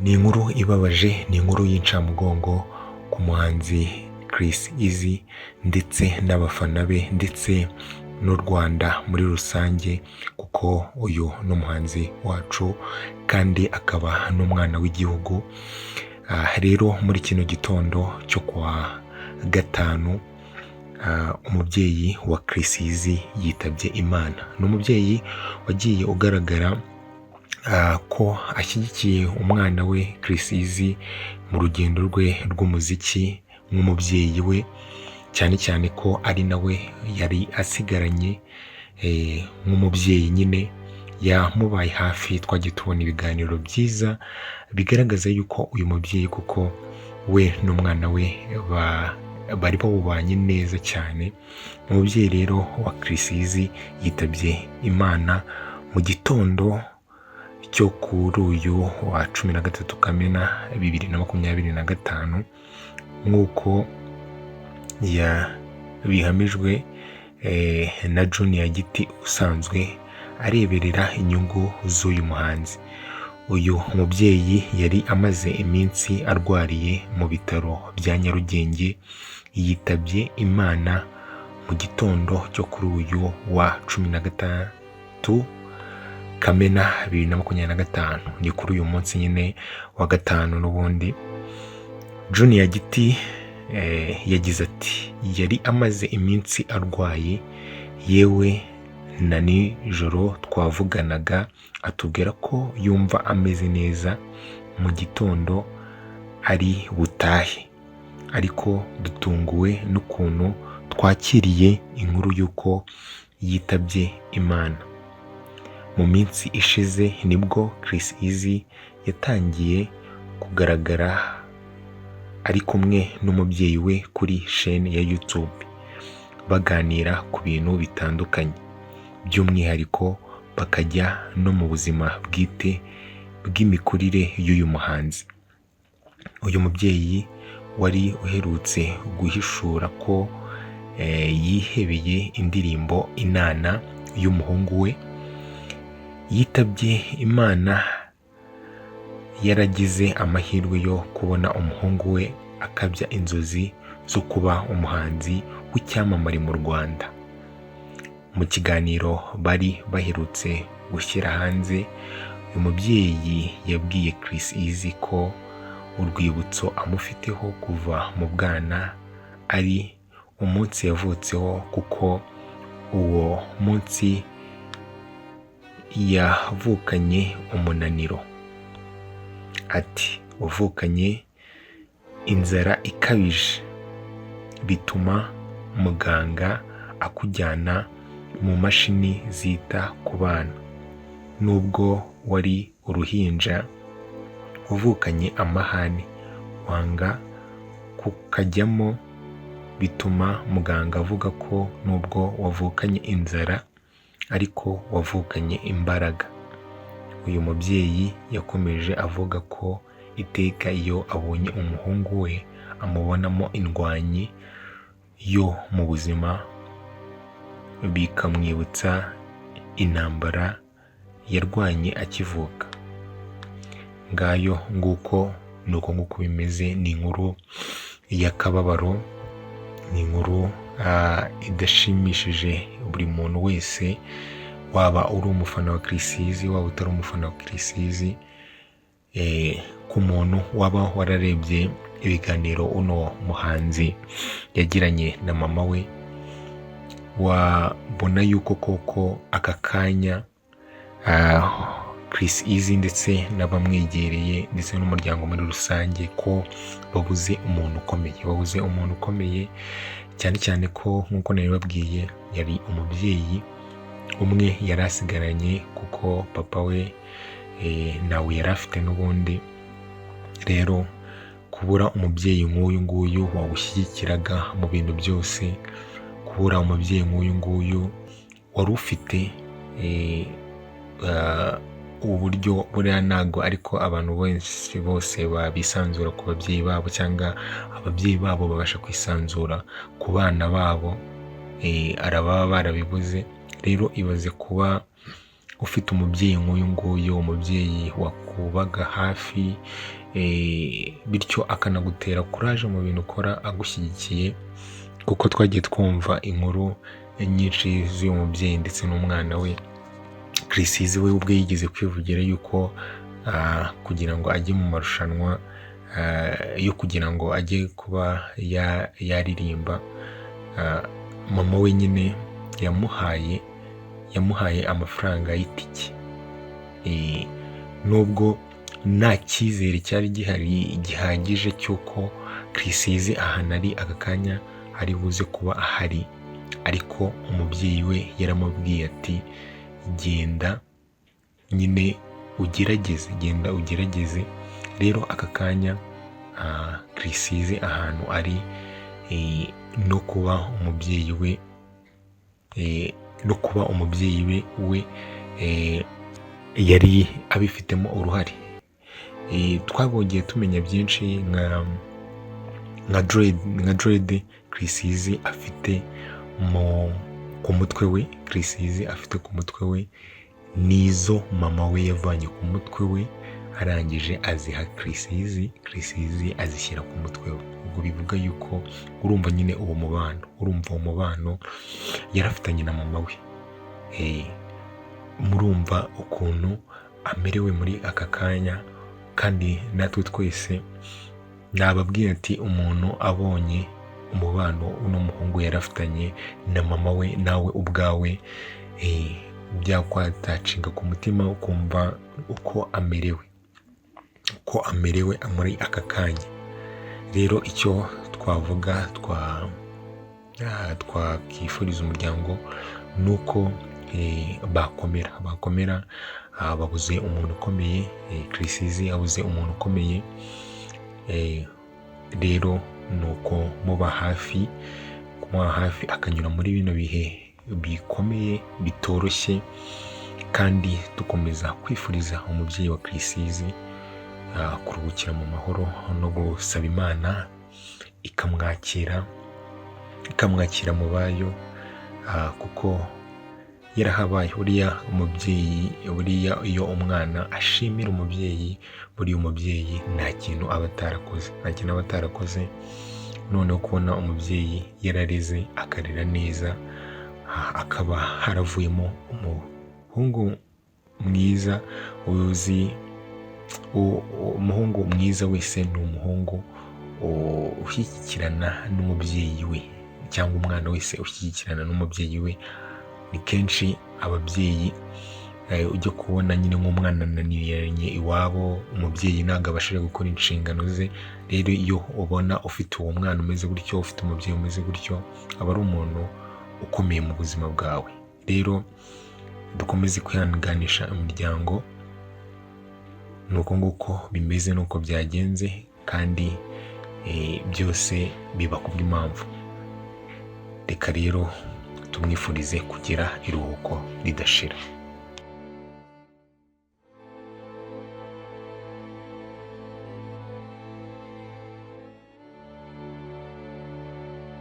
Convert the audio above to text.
Ni inkuru ibabaje, ni inkuru y'incamugongo ku muhanzi Chris Easy ndetse n'abafana be ndetse n'u Rwanda muri rusange, kuko uyu ni umuhanzi wacu kandi akaba n'umwana w'igihugu. Rero muri kino gitondo cyo kuwa gatanu, umubyeyi wa Chris Easy yitabye Imana. Ni umubyeyi wagiye ugaragara ko ashyigikiye umwana we Chris Easy mu rugendo rwe rw'umuziki nk'umubyeyi we, cyane cyane ko ari nawe yari asigaranye nk'umubyeyi nyine, yamubaye hafi. Twagiye tubona ibiganiro byiza bigaragaza yuko uyu mubyeyi kuko we n'umwana we bari bawubanye neza cyane. Umubyeyi rero wa Chris Easy yitabye Imana mu gitondo cyo kuri uyu wa 13 Kamena 2025 nk'uko bihamijwe na Junior Giti usanzwe areberera inyungu z'uyu muhanzi. Uyu mubyeyi yari amaze iminsi arwariye mu bitaro bya Nyarugenge, yitabye Imana mu gitondo cyo kuri uyu wa 13 Kamena 2025. Ni kuri uyu munsi nyine wa gatanu n'ubundi. Junior Giti yagize ati yari amaze iminsi arwaye, yewe na nijoro twavuganaga atubwira ko yumva ameze neza, mu gitondo ari butahe, ariko dutunguwe n'ukuntu twakiriye inkuru y'uko yitabye Imana. Mu minsi ishize nibwo Chris Easy yatangiye kugaragara ari kumwe n'umubyeyi we kuri chaîne ya YouTube, baganira ku bintu bitandukanye, by'umwihariko bakajya no mu buzima bwite bw'imikurire y'uyu muhanzi. Uyu mubyeyi wari uherutse guhishura ko yihebeye indirimbo Inana y'umuhungu we, yitabye Imana yaragize amahirwe yo kubona umuhungu we akabya inzozi zo kuba umuhanzi w'icyamamare mu Rwanda. Mu kiganiro bari baherutse gushyira hanze, uyu mubyeyi yabwiye Chris Easy ko urwibutso amufiteho kuva mu bwana ari umunsi yavutseho, kuko uwo munsi yavukanye umunaniro. Ati wavukanye inzara ikabije, bituma muganga akujyana mu mashini zita ku bana. Nubwo wari uruhinja, wavukanye amahane, wanga kukajyamo, bituma muganga avuga ko nubwo wavukanye inzara ariko wavukanye imbaraga. Uyu mubyeyi yakomeje avuga ko iteka iyo abonye umuhungu we amubonamo indwanyi yo mu buzima, bikamwibutsa intambara yarwanye akivuka. Ngayo nguko nuko nguko bimeze. Ni inkuru y'akababaro, ni inkuru idashimishije buri muntu wese, waba uri umufana wa Chris Easy, waba utari umufana wa Chris Easy. Ku muntu waba wararebye ibiganiro uno muhanzi yagiranye na mama we, wabona yuko koko aka kanya Chris Easy ndetse n'abamwegereye ndetse n'umuryango muri rusange ko babuze umuntu ukomeye, babuze umuntu ukomeye, cyane cyane ko nk'uko nabibabwiye yari umubyeyi umwe yari asigaranye, kuko papa we nawe yari afite n'ubundi. Rero kubura umubyeyi nk'uyu nguyu wawushyigikiraga mu bintu byose, kubura umubyeyi nk'uyu nguyu wari ufite uburyo buriya ntago ariko abantu bose babisanzura ku babyeyi babo, cyangwa ababyeyi babo babasha kwisanzura ku bana babo, arababa barabibuze. Rero ibaze kuba ufite umubyeyi nk'uyu nguyu, umubyeyi wakubaga hafi, bityo akanagutera kuraje mu bintu ukora agushyigikiye, kuko twagiye twumva inkuru nyinshi z'uyu mubyeyi ndetse n'umwana we. Chris Easy we ubwe yigeze kwivugira yuko kugira ngo ajye mu marushanwa yo kugira ngo ajye kuba yaririmba, mama we nyine yamuhaye amafaranga y'itike, nubwo nta cyizere cyari gihari gihagije cy'uko Chris Easy ahantu ari aka kanya ari buze kuba ahari, ariko umubyeyi we yaramubwiye ati genda nyine ugerageze. Rero aka kanya Chris Easy ahantu ari, no kuba umubyeyi we yari abifitemo uruhare. Twabonye tumenya byinshi nka dread Chris Easy afite ku mutwe we. Chris Easy afite ku mutwe we nizo mama we yavanye ku mutwe we, arangije aziha Chris Easy azishyira ku mutwe we. Ubwo bivuga yuko urumva nyine uwo mubano yarafitanye na mama we. Murumva ukuntu amerewe muri aka kanya, kandi natwe twese nababwira ati umuntu abonye umubano uno muhungu yarafitanye na mama we, nawe ubwawe byakwatacinga ku mutima ukumva uko amerewe muri aka kanya. Rero icyo twavuga twakifuriza umuryango ni uko bakomera. Babuze umuntu ukomeye, Chris Easy abuze umuntu ukomeye, rero ni uko muba hafi akanyura muri bino bihe bikomeye bitoroshye, kandi dukomeza kwifuriza umubyeyi wa Chris Easy kuruhukira mu mahoro no gusaba Imana ikamwakira mu bayo, kuko yarahabaye. Buriya iyo umwana ashimira umubyeyi, buriya umubyeyi nta kintu aba atarakoze. Noneho kubona umubyeyi yarareze akarera neza, akaba haravuyemo umuhungu mwiza umuhungu mwiza wese ni umuhungu ushyigikirana n'umubyeyi we, cyangwa umwana wese ushyigikirana n'umubyeyi we. Ni kenshi ababyeyi ujya kubona nyine nk'umwana ananiranye iwabo, umubyeyi ntabwo abashije gukora inshingano ze. Rero iyo ubona ufite uwo mwana umeze gutyo, ufite umubyeyi umeze gutyo, aba ari umuntu ukomeye mu buzima bwawe. Rero dukomeze kwihanganisha imiryango, ni uko nguko bimeze, nuko byagenze, kandi byose biba kubw'impamvu. Reka rero tumwifurize kugira iruhuko ridashira.